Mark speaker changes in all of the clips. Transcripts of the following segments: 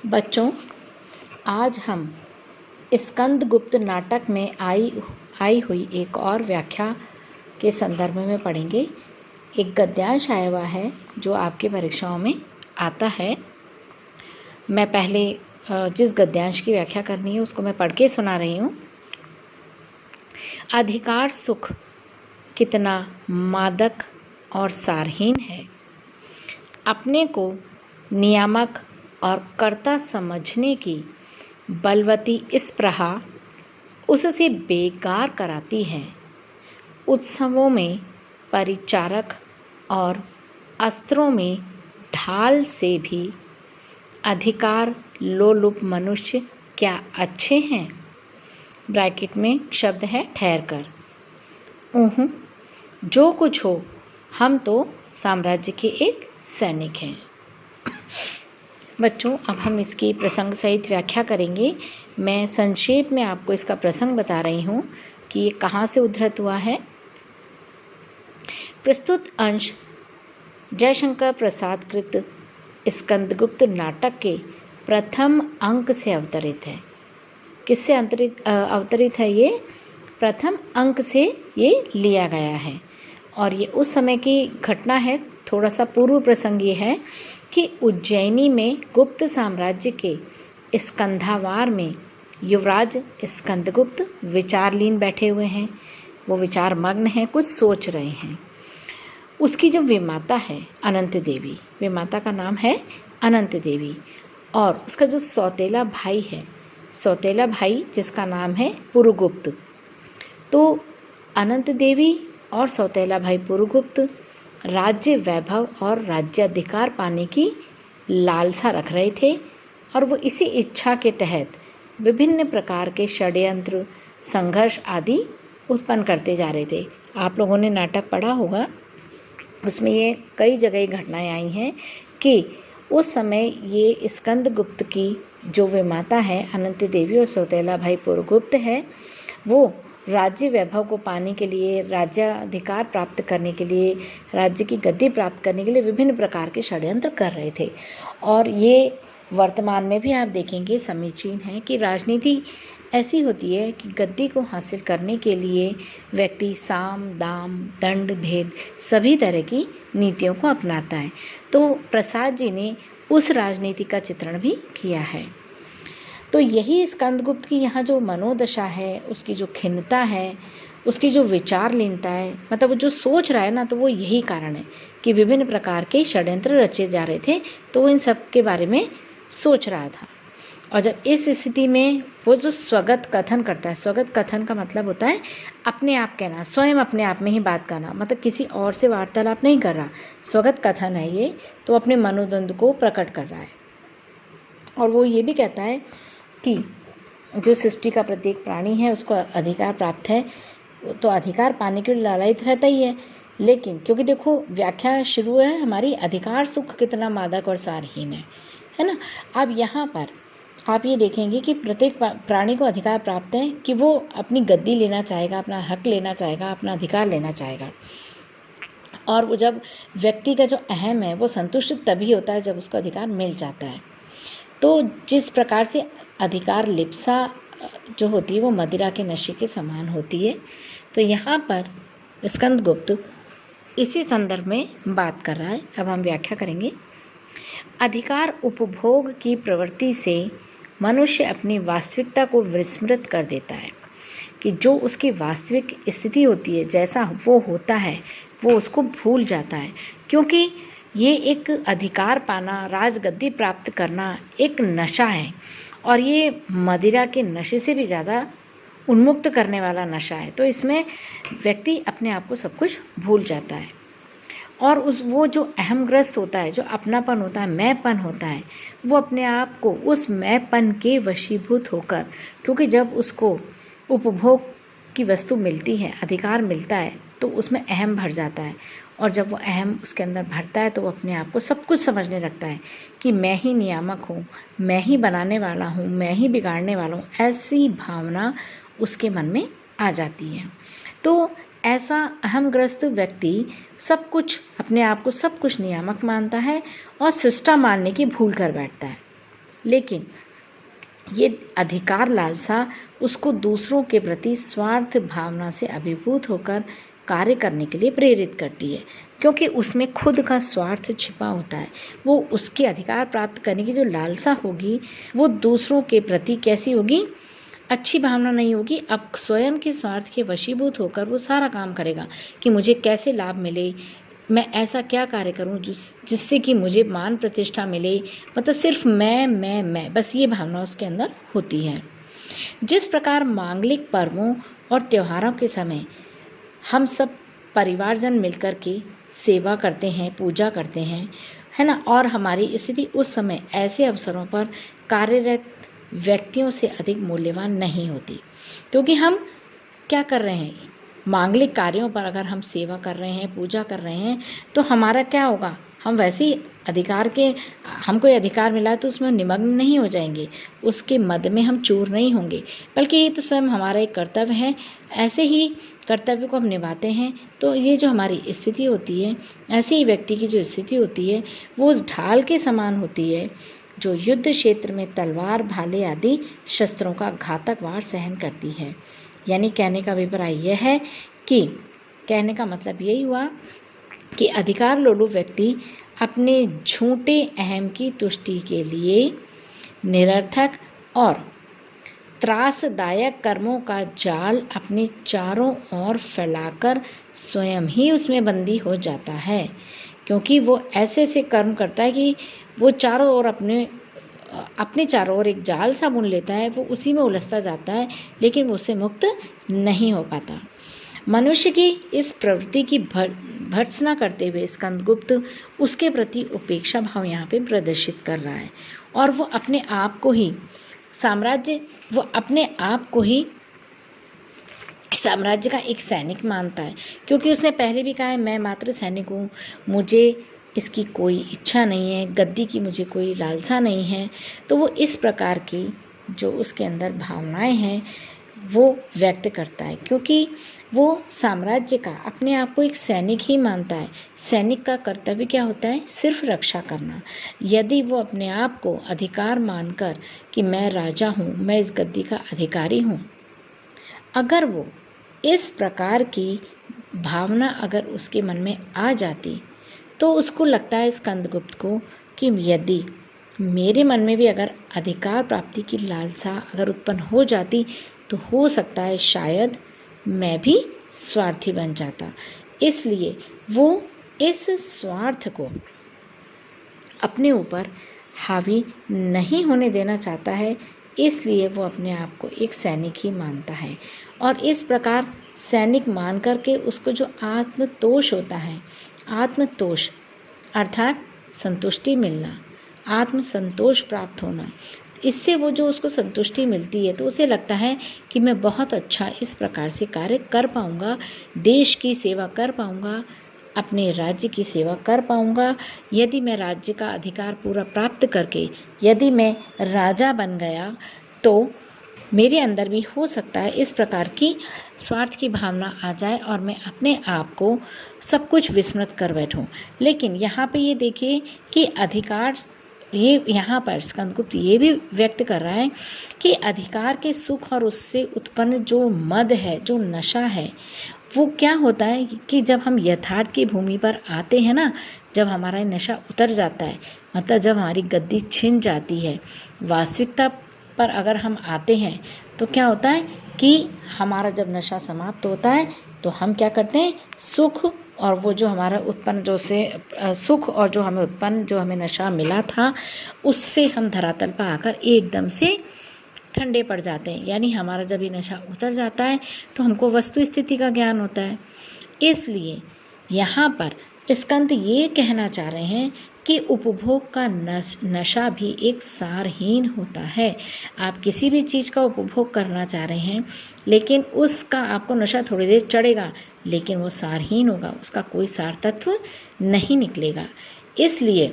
Speaker 1: बच्चों, आज हम स्कंदगुप्त नाटक में आई हुई एक और व्याख्या के संदर्भ में पढ़ेंगे। एक गद्यांश आया हुआ है जो आपके परीक्षाओं में आता है। मैं पहले जिस गद्यांश की व्याख्या करनी है उसको मैं पढ़ के सुना रही हूँ। अधिकार सुख कितना मादक और सारहीन है। अपने को नियामक और कर्ता समझने की बलवती स्पृहा उससे बेकार कराती है। उत्सवों में परिचारक और अस्त्रों में ढाल से भी अधिकार लोलुप मनुष्य क्या अच्छे हैं। ब्रैकेट में शब्द है ठहर कर। जो कुछ हो, हम तो साम्राज्य के एक सैनिक हैं। बच्चों, अब हम इसकी प्रसंग सहित व्याख्या करेंगे। मैं संक्षेप में आपको इसका प्रसंग बता रही हूँ कि ये कहाँ से उद्धृत हुआ है। प्रस्तुत अंश जयशंकर प्रसाद कृत स्कंदगुप्त नाटक के प्रथम अंक से अवतरित है। किससे अवतरित है? ये प्रथम अंक से ये लिया गया है और ये उस समय की घटना है। थोड़ा सा पूर्व प्रसंग ये है कि उज्जैनी में गुप्त साम्राज्य के स्कंधावार में युवराज स्कंदगुप्त विचारलीन बैठे हुए हैं। वो विचार मग्न हैं, कुछ सोच रहे हैं। उसकी जो विमाता है अनंत देवी, विमाता का नाम है अनंत देवी, और उसका जो सौतेला भाई है, सौतेला भाई जिसका नाम है पुरुगुप्त। तो अनंत देवी और सौतेला भाई पुरुगुप्त राज्य वैभव और राज्याधिकार पाने की लालसा रख रहे थे और वो इसी इच्छा के तहत विभिन्न प्रकार के षड्यंत्र, संघर्ष आदि उत्पन्न करते जा रहे थे। आप लोगों ने नाटक पढ़ा होगा, उसमें ये कई जगह घटनाएं आई हैं कि उस समय ये स्कंदगुप्त की जो विमाता है अनंत देवी और सौतेला भाई पुरुगुप्त है, वो राज्य वैभव को पाने के लिए, राज्याधिकार प्राप्त करने के लिए, राज्य की गद्दी प्राप्त करने के लिए विभिन्न प्रकार के षड्यंत्र कर रहे थे। और ये वर्तमान में भी आप देखेंगे समीचीन है कि राजनीति ऐसी होती है कि गद्दी को हासिल करने के लिए व्यक्ति साम दाम दंड भेद सभी तरह की नीतियों को अपनाता है। तो प्रसाद जी ने उस राजनीति का चित्रण भी किया है। तो यही स्कंदगुप्त की यहाँ जो मनोदशा है, उसकी जो खिन्नता है, उसकी जो विचार लीनता है, मतलब वो जो सोच रहा है ना, तो वो यही कारण है कि विभिन्न प्रकार के षड्यंत्र रचे जा रहे थे, तो वो इन सब के बारे में सोच रहा था। और जब इस स्थिति में वो जो स्वगत कथन करता है, स्वगत कथन का मतलब होता है अपने आप कहना, स्वयं अपने आप में ही बात करना, मतलब किसी और से वार्तालाप नहीं कर रहा। स्वगत कथन है ये, तो अपने मनोद्वंद को प्रकट कर रहा है। और वो ये भी कहता है कि जो सृष्टि का प्रत्येक प्राणी है उसको अधिकार प्राप्त है, तो अधिकार पाने के लिए लालायित रहता ही है। लेकिन क्योंकि देखो व्याख्या शुरू है हमारी, अधिकार सुख कितना मादक और सारहीन है ना। अब यहाँ पर आप ये देखेंगे कि प्रत्येक प्राणी को अधिकार प्राप्त है कि वो अपनी गद्दी लेना चाहेगा, अपना हक लेना चाहेगा, अपना अधिकार लेना चाहेगा। और वो जब व्यक्ति का जो अहम है वो संतुष्ट तभी होता है जब उसको अधिकार मिल जाता है। तो जिस प्रकार से अधिकार लिप्सा जो होती है वो मदिरा के नशे के समान होती है, तो यहाँ पर स्कंदगुप्त इसी संदर्भ में बात कर रहा है। अब हम व्याख्या करेंगे। अधिकार उपभोग की प्रवृत्ति से मनुष्य अपनी वास्तविकता को विस्मृत कर देता है कि जो उसकी वास्तविक स्थिति होती है, जैसा वो होता है, वो उसको भूल जाता है। क्योंकि ये एक अधिकार पाना, राजगद्दी प्राप्त करना एक नशा है और ये मदिरा के नशे से भी ज़्यादा उन्मुक्त करने वाला नशा है। तो इसमें व्यक्ति अपने आप को सब कुछ भूल जाता है और वो जो अहमग्रस्त होता है, जो अपनापन होता है, मैंपन होता है, वो अपने आप को उस मैंपन के वशीभूत होकर, क्योंकि जब उसको उपभोग की वस्तु मिलती है, अधिकार मिलता है, तो उसमें अहम भर जाता है। और जब वो अहम उसके अंदर भरता है तो वो अपने आप को सब कुछ समझने लगता है कि मैं ही नियामक हूँ, मैं ही बनाने वाला हूँ, मैं ही बिगाड़ने वाला हूँ। ऐसी भावना उसके मन में आ जाती है। तो ऐसा अहमग्रस्त व्यक्ति सब कुछ, अपने आप को सब कुछ नियामक मानता है और सृष्टा मानने की भूल कर बैठता है। लेकिन ये अधिकार लालसा उसको दूसरों के प्रति स्वार्थ भावना से अभिभूत होकर कार्य करने के लिए प्रेरित करती है, क्योंकि उसमें खुद का स्वार्थ छिपा होता है। वो उसके अधिकार प्राप्त करने की जो लालसा होगी वो दूसरों के प्रति कैसी होगी, अच्छी भावना नहीं होगी। अब स्वयं के स्वार्थ के वशीभूत होकर वो सारा काम करेगा कि मुझे कैसे लाभ मिले, मैं ऐसा क्या कार्य करूं जिससे कि मुझे मान प्रतिष्ठा मिले, मतलब सिर्फ मैं, बस ये भावना उसके अंदर होती है। जिस प्रकार मांगलिक पर्वों और त्योहारों के समय हम सब परिवारजन मिलकर के सेवा करते हैं, पूजा करते हैं, है ना, और हमारी स्थिति उस समय ऐसे अवसरों पर कार्यरत व्यक्तियों से अधिक मूल्यवान नहीं होती, क्योंकि हम क्या कर रहे हैं, मांगलिक कार्यों पर अगर हम सेवा कर रहे हैं, पूजा कर रहे हैं, तो हमारा क्या होगा, हम वैसे ही अधिकार के, हमको ये अधिकार मिला तो उसमें निमग्न नहीं हो जाएंगे, उसके मद में हम चूर नहीं होंगे, बल्कि ये तो स्वयं हमारा एक कर्तव्य है। ऐसे ही कर्तव्य को हम निभाते हैं तो ये जो हमारी स्थिति होती है, ऐसे ही व्यक्ति की जो स्थिति होती है वो उस ढाल के समान होती है जो युद्ध क्षेत्र में तलवार, भाले आदि शस्त्रों का घातक वार सहन करती है। यानी कहने का अभिप्राय यह है कि कहने का मतलब यही हुआ कि अधिकार लोलुप व्यक्ति अपने झूठे अहम की तुष्टि के लिए निरर्थक और त्रासदायक कर्मों का जाल अपने चारों ओर फैलाकर स्वयं ही उसमें बंदी हो जाता है, क्योंकि वो ऐसे ऐसे कर्म करता है कि वो चारों ओर अपने चारों ओर एक जाल सा बुन लेता है, वो उसी में उलझता जाता है, लेकिन वो उससे मुक्त नहीं हो पाता। मनुष्य की इस प्रवृत्ति की भर्त्सना करते हुए स्कंदगुप्त उसके प्रति उपेक्षा भाव यहाँ पे प्रदर्शित कर रहा है, और वो अपने आप को ही साम्राज्य का एक सैनिक मानता है, क्योंकि उसने पहले भी कहा है मैं मात्र सैनिक हूँ, मुझे इसकी कोई इच्छा नहीं है, गद्दी की मुझे कोई लालसा नहीं है। तो वो इस प्रकार की जो उसके अंदर भावनाएं हैं वो व्यक्त करता है, क्योंकि वो साम्राज्य का अपने आप को एक सैनिक ही मानता है। सैनिक का कर्तव्य क्या होता है, सिर्फ रक्षा करना। यदि वो अपने आप को अधिकार मानकर कि मैं राजा हूँ, मैं इस गद्दी का अधिकारी हूँ, अगर वो इस प्रकार की भावना अगर उसके मन में आ जाती तो उसको लगता है स्कंदगुप्त को कि यदि मेरे मन में भी अगर अधिकार प्राप्ति की लालसा अगर उत्पन्न हो जाती तो हो सकता है शायद मैं भी स्वार्थी बन जाता। इसलिए वो इस स्वार्थ को अपने ऊपर हावी नहीं होने देना चाहता है, इसलिए वो अपने आप को एक सैनिक ही मानता है। और इस प्रकार सैनिक मान करके उसको जो आत्मतोष होता है, आत्मतोष अर्थात संतुष्टि मिलना, आत्मसंतोष प्राप्त होना, इससे वो जो उसको संतुष्टि मिलती है तो उसे लगता है कि मैं बहुत अच्छा इस प्रकार से कार्य कर पाऊँगा, देश की सेवा कर पाऊँगा, अपने राज्य की सेवा कर पाऊँगा। यदि मैं राज्य का अधिकार पूरा प्राप्त करके यदि मैं राजा बन गया तो मेरे अंदर भी हो सकता है इस प्रकार की स्वार्थ की भावना आ जाए और मैं अपने आप को सब कुछ विस्मृत कर बैठूं। लेकिन यहाँ पे ये देखिए कि अधिकार, ये यहाँ पर स्कंदगुप्त ये भी व्यक्त कर रहा है कि अधिकार के सुख और उससे उत्पन्न जो मद है, जो नशा है, वो क्या होता है कि जब हम यथार्थ की भूमि पर आते हैं ना, जब हमारा नशा उतर जाता है, मतलब जब हमारी गद्दी छिन जाती है, वास्तविकता पर अगर हम आते हैं तो क्या होता है कि हमारा जब नशा समाप्त होता है तो हम क्या करते हैं, सुख और वो जो हमारा उत्पन्न जो से सुख और जो हमें उत्पन्न जो हमें नशा मिला था उससे हम धरातल पर आकर एकदम से ठंडे पड़ जाते हैं। यानी हमारा जब ये नशा उतर जाता है तो हमको वस्तु स्थिति का ज्ञान होता है। इसलिए यहाँ पर स्कंद ये कहना चाह रहे हैं कि उपभोग का नशा भी एक सारहीन होता है। आप किसी भी चीज़ का उपभोग करना चाह रहे हैं लेकिन उसका आपको नशा थोड़ी देर चढ़ेगा लेकिन वो सारहीन होगा, उसका कोई सार तत्व नहीं निकलेगा। इसलिए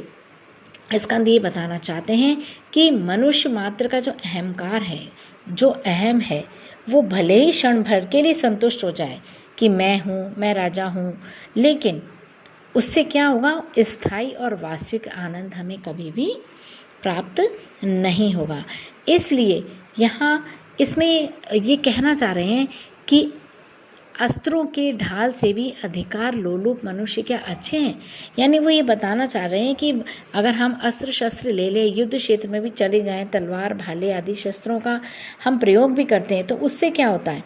Speaker 1: स्कंद ये बताना चाहते हैं कि मनुष्य मात्र का जो अहंकार है, जो अहम है, वो भले ही क्षण भर के लिए संतुष्ट हो जाए कि मैं हूँ, मैं राजा हूँ, लेकिन उससे क्या होगा, स्थायी और वास्तविक आनंद हमें कभी भी प्राप्त नहीं होगा। इसलिए यहाँ इसमें ये कहना चाह रहे हैं कि अस्त्रों के ढाल से भी अधिकार लोलुप मनुष्य क्या अच्छे हैं। यानी वो ये बताना चाह रहे हैं कि अगर हम अस्त्र शस्त्र ले लें, युद्ध क्षेत्र में भी चले जाएं, तलवार भाले आदि शस्त्रों का हम प्रयोग भी करते हैं, तो उससे क्या होता है,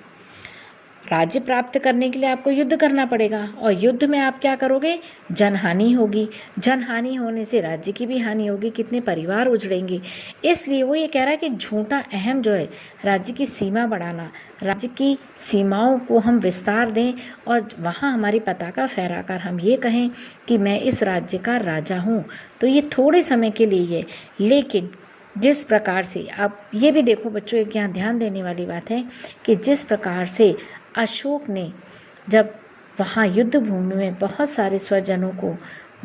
Speaker 1: राज्य प्राप्त करने के लिए आपको युद्ध करना पड़ेगा और युद्ध में आप क्या करोगे, जनहानि होगी। जनहानि होने से राज्य की भी हानि होगी, कितने परिवार उजड़ेंगे। इसलिए वो ये कह रहा है कि झूठा अहम जो है, राज्य की सीमा बढ़ाना, राज्य की सीमाओं को हम विस्तार दें और वहाँ हमारी पताका फहराकर हम ये कहें कि मैं इस राज्य का राजा हूँ, तो ये थोड़े समय के लिए है। लेकिन जिस प्रकार से आप ये भी देखो बच्चों, एक यहाँ ध्यान देने वाली बात है कि जिस प्रकार से अशोक ने जब वहाँ युद्ध भूमि में बहुत सारे स्वजनों को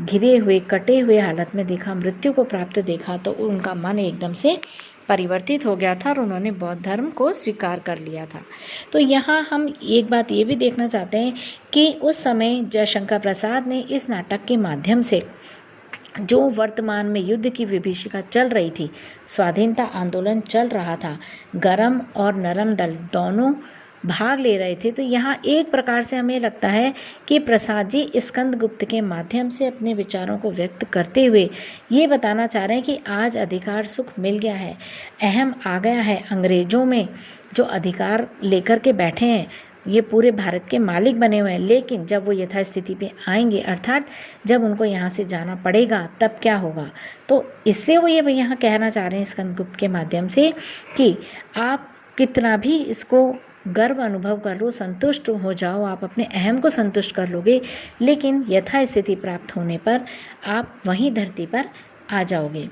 Speaker 1: घिरे हुए कटे हुए हालत में देखा, मृत्यु को प्राप्त देखा, तो उनका मन एकदम से परिवर्तित हो गया था और उन्होंने बौद्ध धर्म को स्वीकार कर लिया था। तो यहाँ हम एक बात ये भी देखना चाहते हैं कि उस समय जयशंकर प्रसाद ने इस नाटक के माध्यम से जो वर्तमान में युद्ध की विभीषिका चल रही थी, स्वाधीनता आंदोलन चल रहा था, गरम और नरम दल दोनों भाग ले रहे थे, तो यहाँ एक प्रकार से हमें लगता है कि प्रसाद जी स्कंदगुप्त के माध्यम से अपने विचारों को व्यक्त करते हुए ये बताना चाह रहे हैं कि आज अधिकार सुख मिल गया है, अहम आ गया है। अंग्रेजों में जो अधिकार लेकर के बैठे हैं, ये पूरे भारत के मालिक बने हुए हैं, लेकिन जब वो यथास्थिति पे आएंगे, अर्थात जब उनको यहाँ से जाना पड़ेगा, तब क्या होगा। तो इसलिए वो ये यहाँ कहना चाह रहे हैं स्कंदगुप्त के माध्यम से कि आप कितना भी इसको गर्व अनुभव कर लो, संतुष्ट हो जाओ, आप अपने अहम को संतुष्ट कर लोगे, लेकिन यथास्थिति प्राप्त होने पर आप वहीं धरती पर आ जाओगे।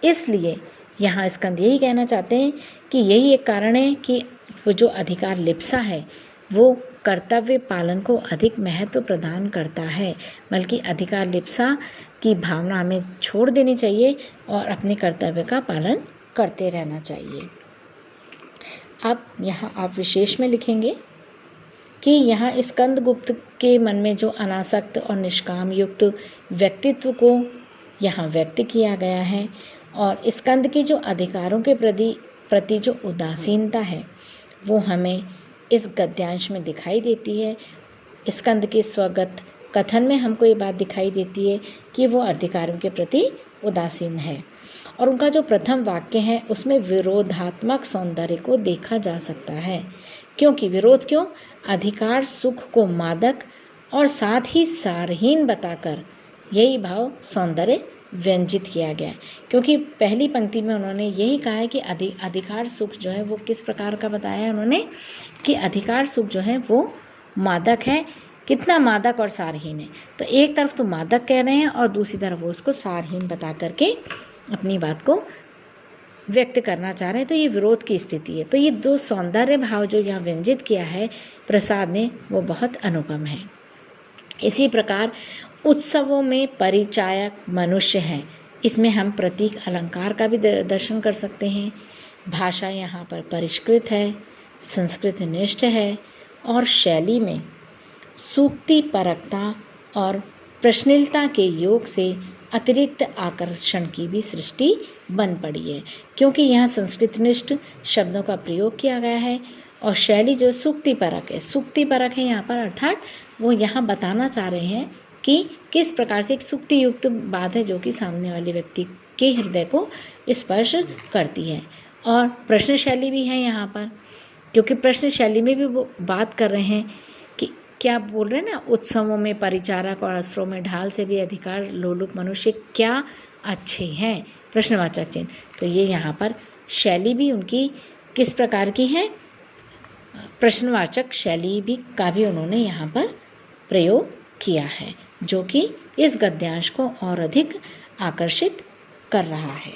Speaker 1: इसलिए यहाँ स्कंद यही कहना चाहते हैं कि यही एक कारण है कि वो जो अधिकार लिप्सा है वो कर्तव्य पालन को अधिक महत्व प्रदान करता है, बल्कि अधिकार लिप्सा की भावना हमें छोड़ देनी चाहिए और अपने कर्तव्य का पालन करते रहना चाहिए। अब यहाँ आप विशेष में लिखेंगे कि यहाँ स्कंदगुप्त के मन में जो अनासक्त और निष्काम युक्त व्यक्तित्व को यहाँ व्यक्त किया गया है और स्कंद की जो अधिकारों के प्रति जो उदासीनता है वो हमें इस गद्यांश में दिखाई देती है। स्कंद के स्वगत कथन में हमको ये बात दिखाई देती है कि वो अधिकारों के प्रति उदासीन है और उनका जो प्रथम वाक्य है उसमें विरोधात्मक सौंदर्य को देखा जा सकता है। क्योंकि विरोध क्यों, अधिकार सुख को मादक और साथ ही सारहीन बताकर यही भाव सौंदर्य व्यंजित किया गया है। क्योंकि पहली पंक्ति में उन्होंने यही कहा है कि अधिकार सुख जो है वो किस प्रकार का बताया है उन्होंने कि अधिकार सुख जो है वो मादक है। कितना मादक और सारहीन है, तो एक तरफ तो मादक कह रहे हैं और दूसरी तरफ वो उसको सारहीन बता करके अपनी बात को व्यक्त करना चाह रहे हैं। तो ये विरोध की स्थिति है। तो ये दो सौंदर्य भाव जो यहाँ व्यंजित किया है प्रसाद ने वो बहुत अनुपम है। इसी प्रकार उत्सवों में परिचायक मनुष्य हैं, इसमें हम प्रतीक अलंकार का भी दर्शन कर सकते हैं। भाषा यहाँ पर परिष्कृत है, संस्कृत निष्ठ है और शैली में सूक्ति परकता और प्रश्नलता के योग से अतिरिक्त आकर्षण की भी सृष्टि बन पड़ी है। क्योंकि यहाँ संस्कृतनिष्ठ शब्दों का प्रयोग किया गया है और शैली जो सूक्ति परक है, सूक्ति परक है यहाँ पर, अर्थात वो यहाँ बताना चाह रहे हैं कि किस प्रकार से एक सूक्ति युक्त बात है जो कि सामने वाले व्यक्ति के हृदय को स्पर्श करती है। और प्रश्न शैली भी है यहाँ पर, क्योंकि प्रश्न शैली में भी वो बात कर रहे हैं कि क्या बोल रहे हैं ना, उत्सवों में परिचारक और अस्त्रों में ढाल से भी अधिकार लोलुप मनुष्य क्या अच्छे हैं, प्रश्नवाचक चिन्ह। तो ये यहाँ पर शैली भी उनकी किस प्रकार की है, प्रश्नवाचक शैली भी का भी उन्होंने यहाँ पर प्रयोग किया है, जो कि इस गद्यांश को और अधिक आकर्षित कर रहा है।